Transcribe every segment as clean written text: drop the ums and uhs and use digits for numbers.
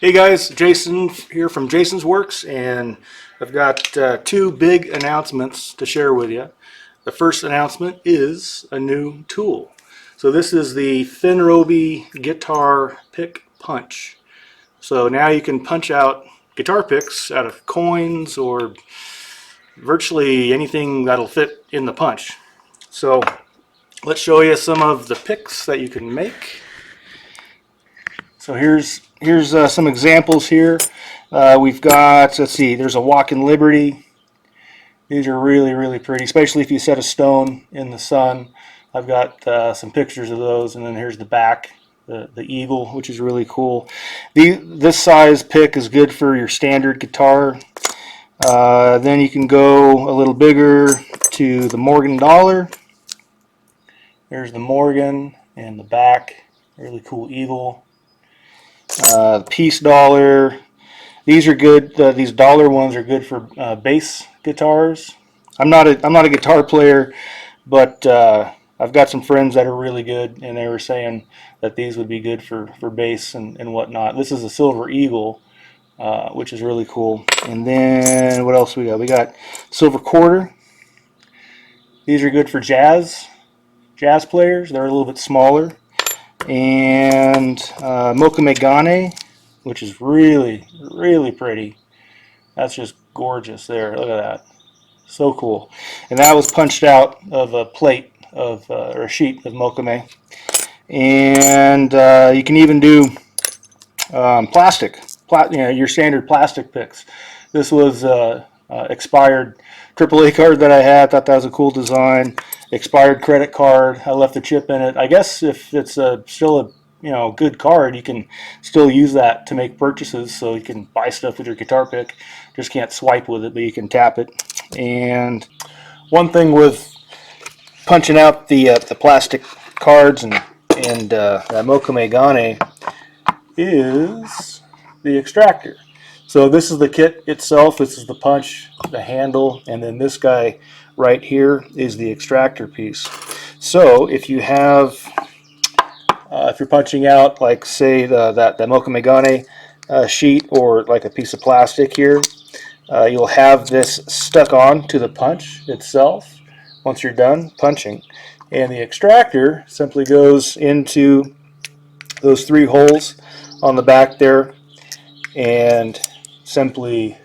Hey guys, Jason here from Jason's Works, and I've got two big announcements to share with you. The first announcement is a new tool. So this is the Thin Roby Guitar Pick Punch. So now you can punch out guitar picks out of coins or virtually anything that'll fit in the punch. So let's show you some of the picks that you can make. So here's some examples here. We've got, let's see, there's a Walking Liberty. These are really pretty, especially if you set a stone in the sun. I've got some pictures of those, and then here's the back, the Eagle, which is really cool. This size pick is good for your standard guitar. Then you can go a little bigger to the Morgan Dollar. There's the Morgan and the back, really cool Eagle. Peace Dollar. These are good. These dollar ones are good for bass guitars. I'm not a guitar player, but I've got some friends that are really good, and they were saying that these would be good for bass and whatnot. This is a Silver Eagle, which is really cool. And then what else we got? We got Silver Quarter. These are good for jazz players. They're a little bit smaller. And Mokamegane, which is really pretty. That's just gorgeous there. Look at that. So cool. And that was punched out of a plate of or a sheet of Mokame. And you can even do plastic, your standard plastic picks. This was expired AAA card that I had. Thought that was a cool design. Expired credit card. I left the chip in it. I guess if it's still a good card, you can still use that to make purchases. So you can buy stuff with your guitar pick. Just can't swipe with it, but you can tap it. And one thing with punching out the plastic cards and that Mokamegane is the extractor. So this is the kit itself. This is the punch, the handle, and then this guy right here is the extractor piece. So if you have, if you're punching out, like say that Mokamegane sheet or like a piece of plastic here, you'll have this stuck on to the punch itself once you're done punching. And the extractor simply goes into those three holes on the back there and simply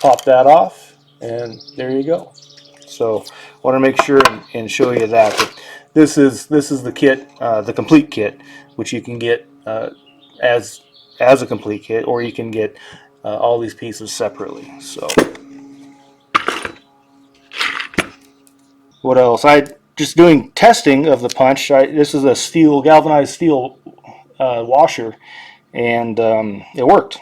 pop that off, and there you go. So I want to make sure and show you that. But this is the kit, the complete kit, which you can get as a complete kit, or you can get all these pieces separately. So what else? I just doing testing of the punch. This is a galvanized steel washer, and it worked.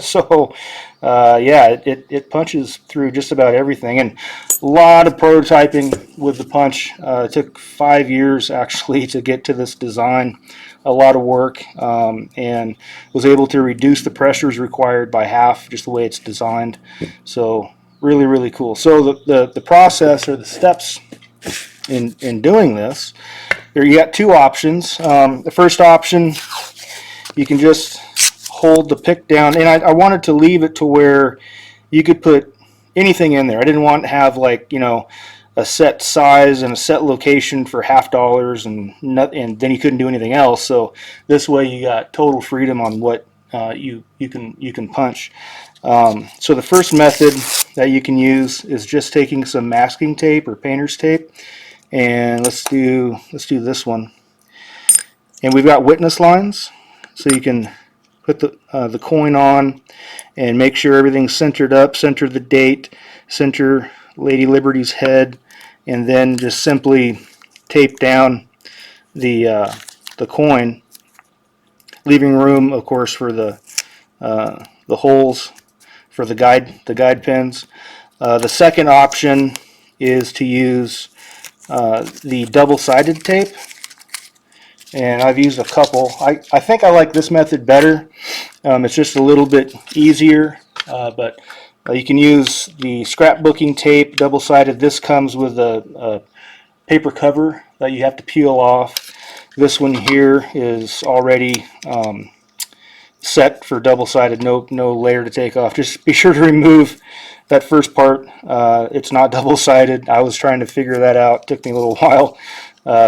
So yeah, it punches through just about everything, and a lot of prototyping with the punch. It took 5 years actually to get to this design, a lot of work, and was able to reduce the pressures required by half, just the way it's designed. So really cool. So the process, or the steps in doing this, you got two options. The first option, you can just hold the pick down, and I wanted to leave it to where you could put anything in there. I didn't want to have, like, a set size and a set location for $50 and then you couldn't do anything else. So this way you got total freedom on what you can punch. So the first method that you can use is just taking some masking tape or painter's tape, and let's do this one. And we've got witness lines, so you can put the coin on and make sure everything's centered up, center the date, center Lady Liberty's head, and then just simply tape down the coin, leaving room, of course, for the holes for the guide pins. The second option is to use the double-sided tape, and I've used a couple. I think I like this method better. It's just a little bit easier, but you can use the scrapbooking tape, double-sided. This comes with a paper cover that you have to peel off. This one here is already set for double-sided, no layer to take off. Just be sure to remove that first part. It's not double-sided. I was trying to figure that out. It took me a little while.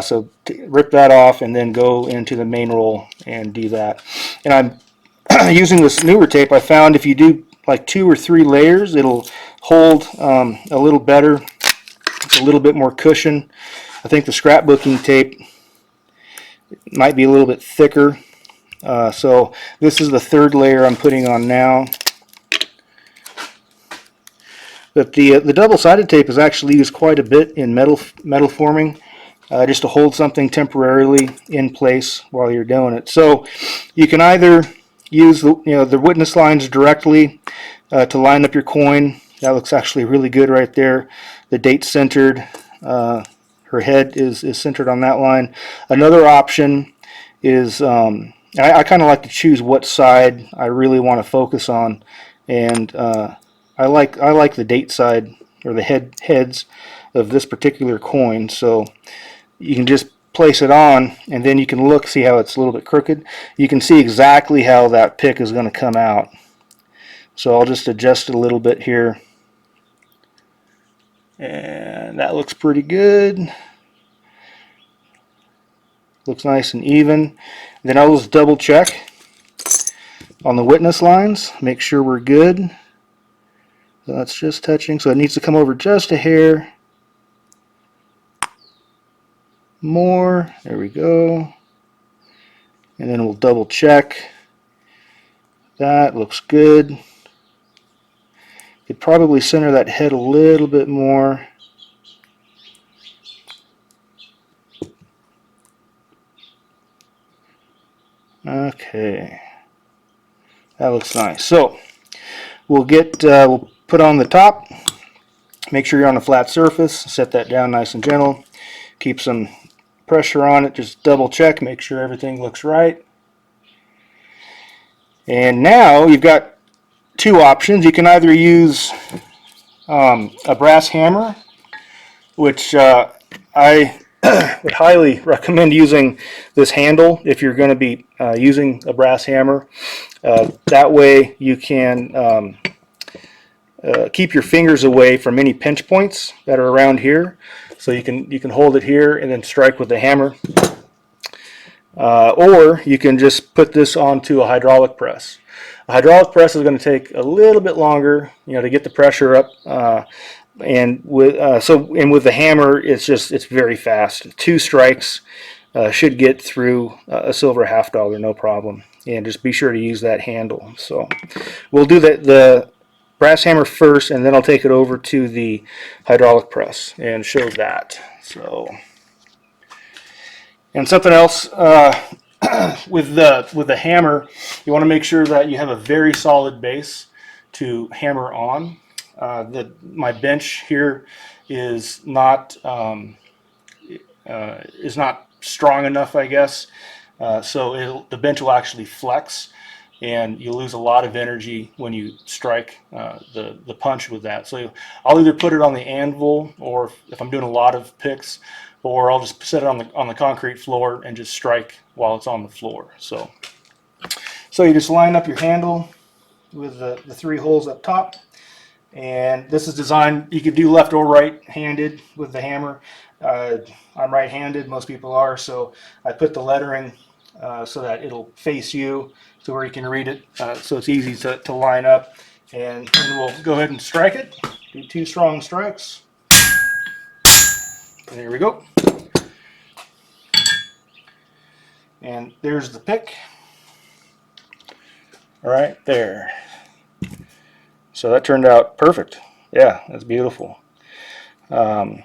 So rip that off and then go into the main roll and do that. And I'm using this newer tape. I found if you do like 2 or 3 layers, it'll hold a little better. It's a little bit more cushion. I think the scrapbooking tape might be a little bit thicker. So this is the 3rd layer I'm putting on now. But the double-sided tape is actually used quite a bit in metal forming, just to hold something temporarily in place while you're doing it. So you can either use the witness lines directly to line up your coin. That looks actually really good right there. The date's centered. Her head is centered on that line. Another option is I kind of like to choose what side I really want to focus on, and I like the date side, or the heads of this particular coin. So you can just place it on, and then you can see how it's a little bit crooked. You can see exactly how that pick is going to come out. So I'll just adjust it a little bit here, and that looks pretty good. Looks nice and even. Then I'll just double check on the witness lines, make sure we're good. So that's just touching, so it needs to come over just a hair more. There we go. And then we'll double check. That looks good. Could probably center that head a little bit more. Okay, that looks nice. So we'll put on the top. Make sure you're on a flat surface. Set that down nice and gentle. Keep some pressure on it. Just double check. Make sure everything looks right. And now you've got 2 options. You can either use a brass hammer, which I would highly recommend using this handle if you're going to be using a brass hammer. That way you can keep your fingers away from any pinch points that are around here. So you can hold it here and then strike with the hammer. Or you can just put this onto a hydraulic press. A hydraulic press is going to take a little bit longer, to get the pressure up. And with the hammer, it's very fast. 2 strikes should get through a silver $half, no problem. And just be sure to use that handle. So we'll do the brass hammer first, and then I'll take it over to the hydraulic press and show that. So, and something else with the hammer, you want to make sure that you have a very solid base to hammer on. My bench here is not strong enough, I guess. So the bench will actually flex, and you lose a lot of energy when you strike the punch with that. So I'll either put it on the anvil, or if I'm doing a lot of picks, or I'll just set it on the concrete floor and just strike while it's on the floor. So you just line up your handle with the 3 holes up top. And this is designed, you could do left or right-handed with the hammer. I'm right-handed, most people are, so I put the lettering so that it'll face you to where you can read it, so it's easy to line up. And then we'll go ahead and strike it. Do 2 strong strikes. And there we go. And there's the pick. Right there. So that turned out perfect. Yeah, that's beautiful. And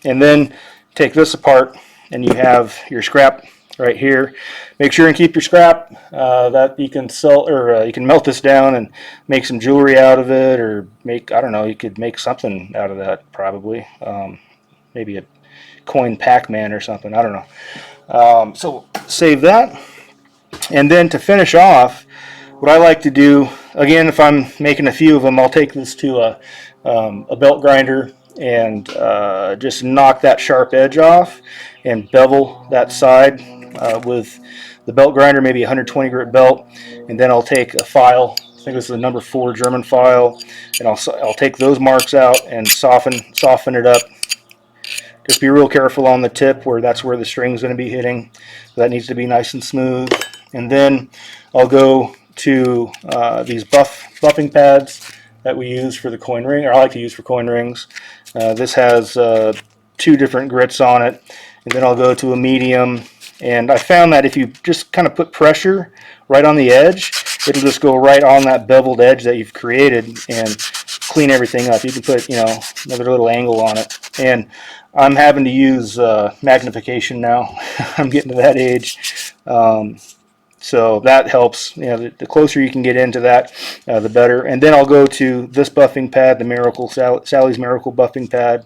then take this apart, and you have your scrap right here. Make sure and keep your scrap that you can sell, or you can melt this down and make some jewelry out of it, or make, I don't know, you could make something out of that probably. Maybe a coin Pac-Man or something, I don't know. So save that. And then to finish off, what I like to do, again, if I'm making a few of them, I'll take this to a belt grinder and just knock that sharp edge off and bevel that side with the belt grinder, maybe 120 grit belt, and then I'll take a file. I think this is a number 4 German file, and I'll take those marks out and soften it up. Just be real careful on the tip where that's where the string's going to be hitting. That needs to be nice and smooth. And then I'll go to these buffing pads that we use for the coin ring, or I like to use for coin rings. This has 2 different grits on it. And then I'll go to a medium. And I found that if you just kind of put pressure right on the edge, it'll just go right on that beveled edge that you've created and clean everything up. You can put, another little angle on it. And I'm having to use magnification now. I'm getting to that age. So that helps. The closer you can get into that, the better. And then I'll go to this buffing pad, the Sally's Miracle buffing pad,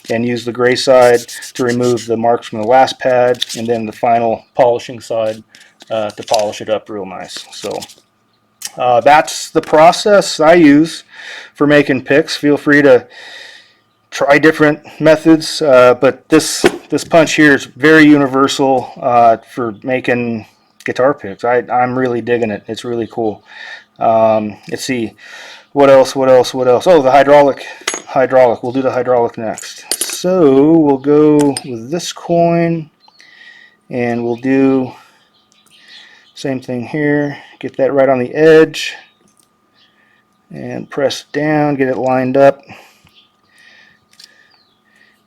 and use the gray side to remove the marks from the last pad, and then the final polishing side to polish it up real nice. So that's the process I use for making picks. Feel free to try different methods, but this punch here is very universal for making guitar picks. I'm really digging it. It's really cool. Let's see, what else? Oh, the hydraulic. We'll do the hydraulic next. So we'll go with this coin, and we'll do same thing here. Get that right on the edge, and press down, get it lined up.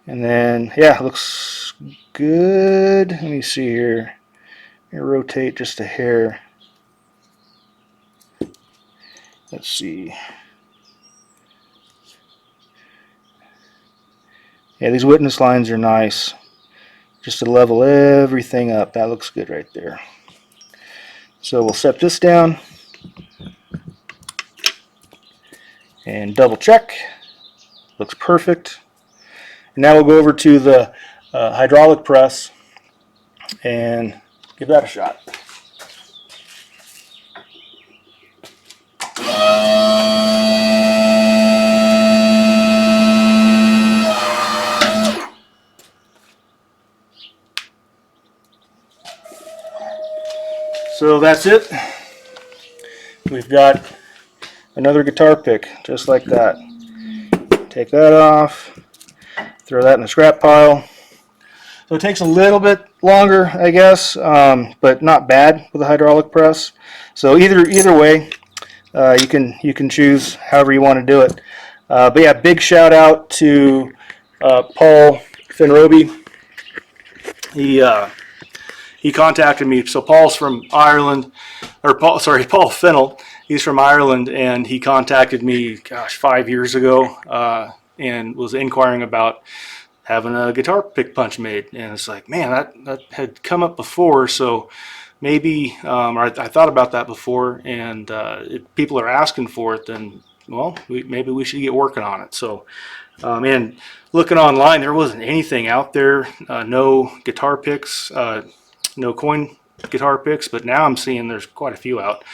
And then, yeah, looks good. Let me see here. Let me rotate just a hair. Let's see. Yeah, these witness lines are nice. Just to level everything up. That looks good right there. So we'll set this down and double check. Looks perfect. And now we'll go over to the hydraulic press and give that a shot. So that's it. We've got another guitar pick just like that. Take that off. Throw that in the scrap pile. So it takes a little bit longer, I guess, but not bad with a hydraulic press. So either way, you can choose however you want to do it. But yeah, big shout out to Paul Finroby. He contacted me. So Paul's from Ireland, Paul Fennell. He's from Ireland, and he contacted me, 5 years ago. And was inquiring about having a guitar pick punch made, and it's like, man, that had come up before, so maybe, or I thought about that before, and if people are asking for it, then well, maybe we should get working on it. So, and looking online, there wasn't anything out there, no guitar picks, no coin guitar picks, but now I'm seeing there's quite a few out.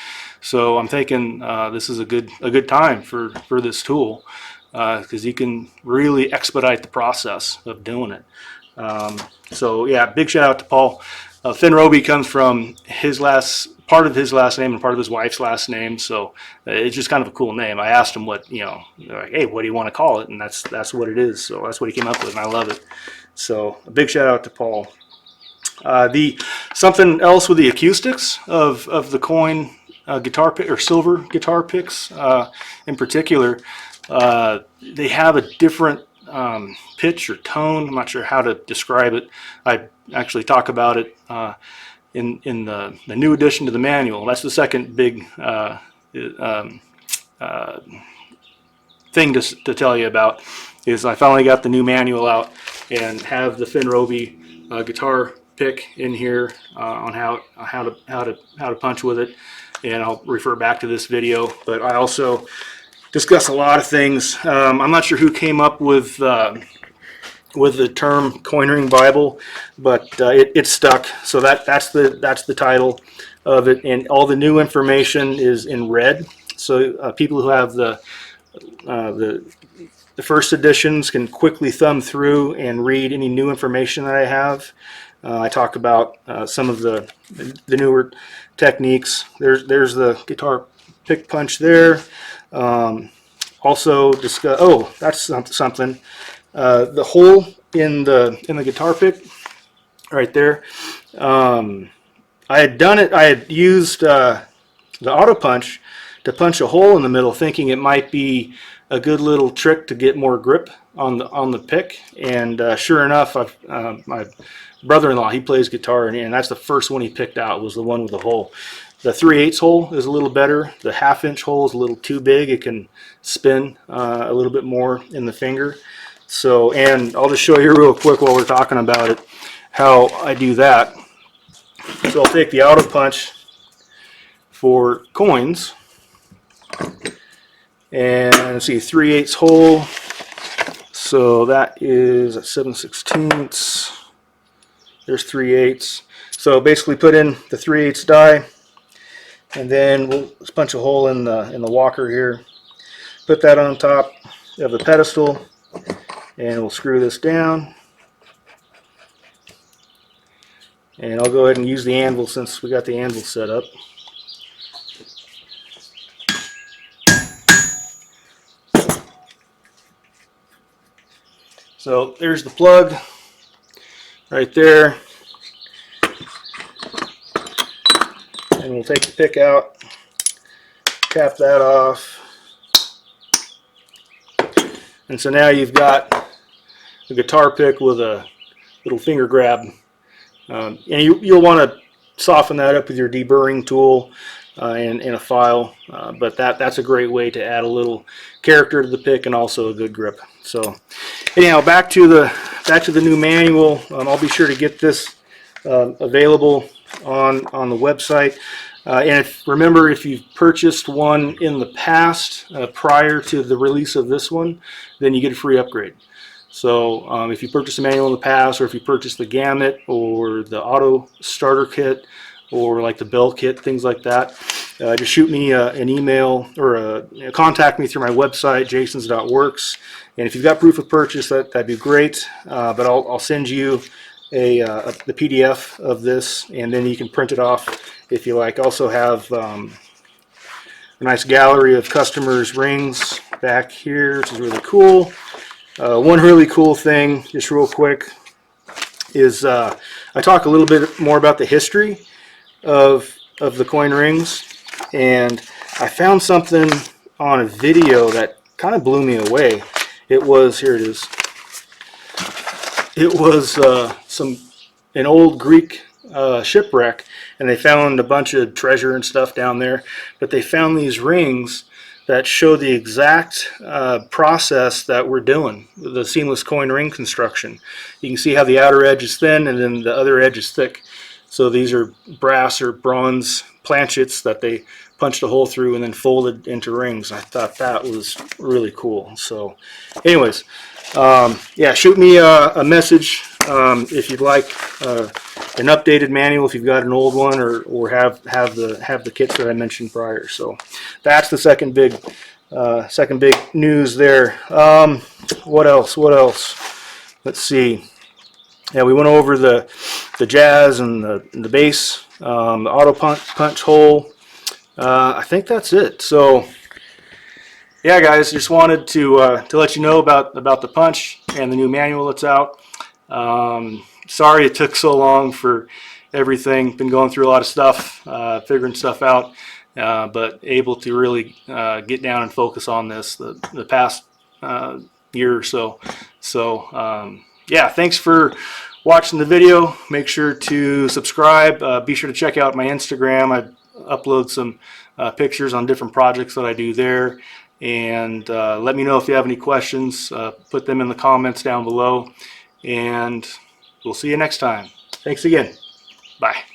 So I'm thinking this is a good time for this tool. Because you can really expedite the process of doing it. So yeah, big shout out to Paul. Finroby comes from part of his last name and part of his wife's last name, so it's just kind of a cool name. I asked him what, like, hey, what do you want to call it? And that's what it is. So that's what he came up with, and I love it. So a big shout out to Paul. Something else with the acoustics of the coin guitar pick, or silver guitar picks in particular. They have a different pitch or tone. I'm not sure how to describe it. I actually talk about it in the new addition to the manual. That's the second big thing to tell you about. Is I finally got the new manual out and have the Finroby guitar pick in here on how to punch with it, and I'll refer back to this video. But I also discuss a lot of things. I'm not sure who came up with the term coin ring Bible, but it stuck. So that's the title of it, and all the new information is in red. So people who have the the first editions can quickly thumb through and read any new information that I have. I talk about some of the newer techniques. There's the guitar pick punch there. Also discuss. Oh, that's something. The hole in the guitar pick, right there. I had done it. I had used the auto punch to punch a hole in the middle, thinking it might be a good little trick to get more grip on the pick. And sure enough, my brother-in-law, he plays guitar, and that's the first one he picked out, was the one with the hole. The 3/8 hole is a little better. The 1/2 inch hole is a little too big. It can spin a little bit more in the finger. So, and I'll just show you real quick while we're talking about it how I do that. So I'll take the auto punch for coins, and let's see, 3/8 hole. So that is at 7/16. There's 3/8. So basically put in the 3/8 die, and then we'll punch a hole in the walker here. Put that on top of the pedestal, and we'll screw this down. And I'll go ahead and use the anvil since we got the anvil set up. So there's the plug right there. And we'll take the pick out, tap that off. And so now you've got a guitar pick with a little finger grab. And you'll want to soften that up with your deburring tool and a file, but that's a great way to add a little character to the pick and also a good grip. So anyhow, back to the new manual. I'll be sure to get this available on the website. And remember, if you've purchased one in the past prior to the release of this one, then you get a free upgrade. So if you purchased a manual in the past, or if you purchased the gamut or the auto starter kit, or like the bell kit, things like that, just shoot me an email or contact me through my website, jasons.works. And if you've got proof of purchase, that'd be great. But I'll send you the PDF of this, and then you can print it off if you like. Also have a nice gallery of customers' rings back here, which is really cool. One really cool thing, just real quick, is I talk a little bit more about the history of the coin rings, and I found something on a video that kind of blew me away. It was, here it is. It was an old Greek shipwreck, and they found a bunch of treasure and stuff down there, but they found these rings that show the exact process that we're doing, the seamless coin ring construction. You can see how the outer edge is thin and then the other edge is thick. So these are brass or bronze planchets that they punched a hole through and then folded into rings. I thought that was really cool. So anyways, yeah, shoot me a message if you'd like an updated manual, if you've got an old one, or have the kits that I mentioned prior. So that's the second big news there. What else? Let's see. Yeah, we went over the jazz and the bass, the auto punch hole. I think that's it. So yeah, guys, just wanted to let you know about the punch and the new manual that's out. Sorry it took so long for everything. Been going through a lot of stuff, figuring stuff out, but able to really get down and focus on this the past year or so. So yeah, thanks for watching the video. Make sure to subscribe. Be sure to check out my Instagram. I upload some pictures on different projects that I do there. And let me know if you have any questions. Put them in the comments down below. And we'll see you next time. Thanks again. Bye.